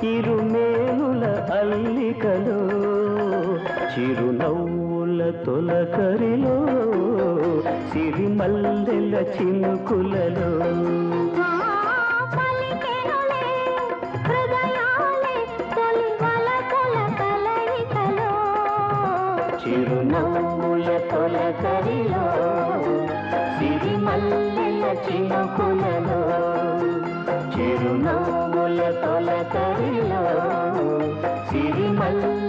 ఇరుమేనుల అల్లికలో చిరునవ్వుల తొలకరిలో సిరిమల్లెల చినుకులలో చిరునవ్వుల తొలకరిలో సిరిమల్లెల చినుకులలో చిరునవ్వుల తొలకరిలో సిరిమల్లె